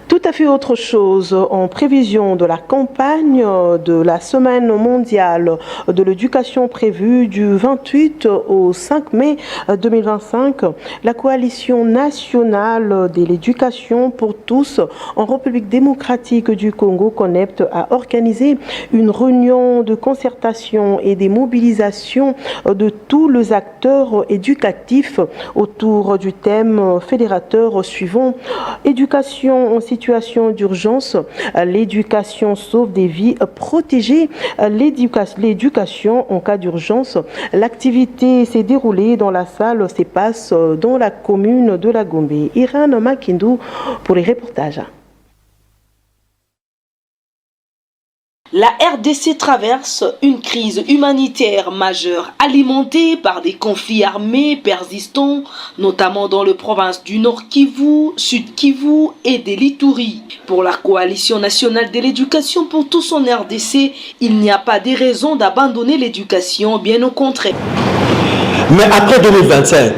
Tout à fait autre chose, en prévision de la campagne de la Semaine mondiale de l'éducation prévue du 28 au 5 mai 2025, la Coalition nationale de l'éducation pour tous en République démocratique du Congo, CONEPT, a organisé une réunion de concertation et des mobilisations de tous les acteurs éducatifs autour du thème fédérateur suivant: éducation en situation d'urgence, l'éducation sauve des vies protégées, l'éducation en cas d'urgence. L'activité s'est déroulée dans la salle CEPAS dans la commune de la Gombe. Irène Makindou pour les reportages. La RDC traverse une crise humanitaire majeure alimentée par des conflits armés persistants, notamment dans les provinces du Nord Kivu, Sud Kivu et de l'Ituri. Pour la Coalition nationale de l'éducation pour tous en RDC, il n'y a pas de raison d'abandonner l'éducation, bien au contraire. Mais après 2025,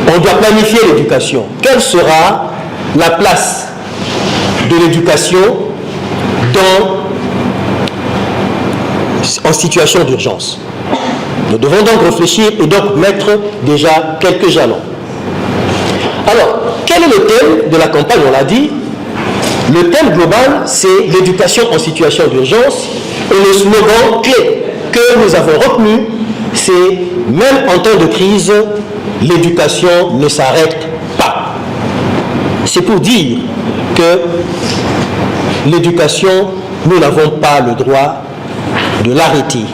on doit planifier l'éducation. Quelle sera la place de l'éducation en situation d'urgence? Nous devons donc réfléchir et donc mettre déjà quelques jalons. Alors, quel est le thème de la campagne? On l'a dit, le thème global, c'est l'éducation en situation d'urgence, et le slogan clé que nous avons retenu, c'est même en temps de crise, l'éducation ne s'arrête pas. C'est pour dire que l'éducation, nous n'avons pas le droit de l'arrêter.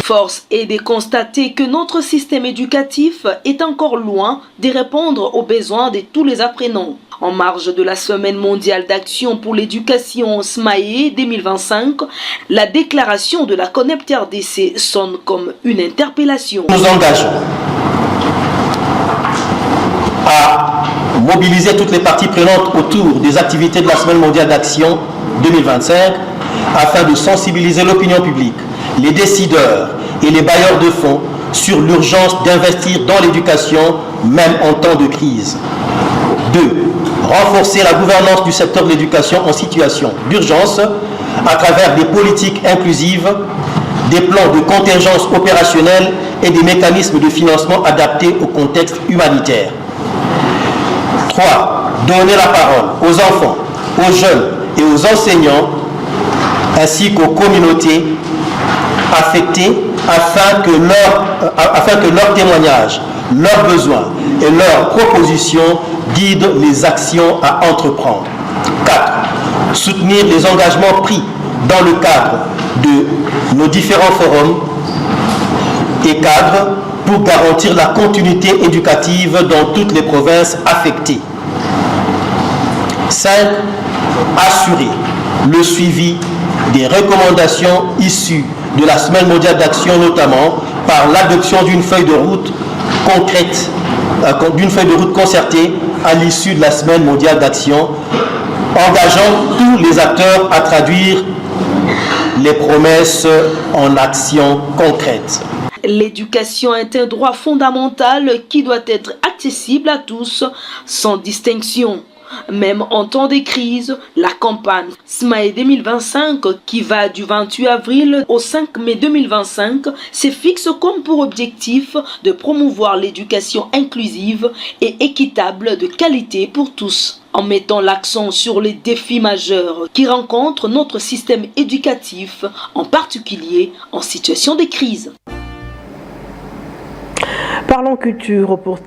Force est de constater que notre système éducatif est encore loin de répondre aux besoins de tous les apprenants. En marge de la Semaine mondiale d'action pour l'éducation SMAE 2025, la déclaration de la CONEPT RDC sonne comme une interpellation. Nous engageons à mobiliser toutes les parties prenantes autour des activités de la Semaine mondiale d'action 2025 afin de sensibiliser l'opinion publique, les décideurs et les bailleurs de fonds sur l'urgence d'investir dans l'éducation, même en temps de crise. 2. Renforcer la gouvernance du secteur de l'éducation en situation d'urgence à travers des politiques inclusives, des plans de contingence opérationnelle et des mécanismes de financement adaptés au contexte humanitaire. 3. Donner la parole aux enfants, aux jeunes et aux enseignants, ainsi qu'aux communautés affectées, afin que leurs témoignages, leurs besoins et leurs propositions guident les actions à entreprendre. 4. Soutenir les engagements pris dans le cadre de nos différents forums et cadres pour garantir la continuité éducative dans toutes les provinces affectées. 5. Assurer le suivi des recommandations issues de la Semaine mondiale d'action, notamment par l'adoption d'une feuille de route concrète, concertée à l'issue de la Semaine mondiale d'action, engageant tous les acteurs à traduire les promesses en actions concrètes. L'éducation est un droit fondamental qui doit être accessible à tous, sans distinction. Même en temps de crise, la campagne SMAE 2025, qui va du 28 avril au 5 mai 2025, se fixe comme pour objectif de promouvoir l'éducation inclusive et équitable de qualité pour tous, en mettant l'accent sur les défis majeurs qui rencontrent notre système éducatif, en particulier en situation de crise. Parlons culture pour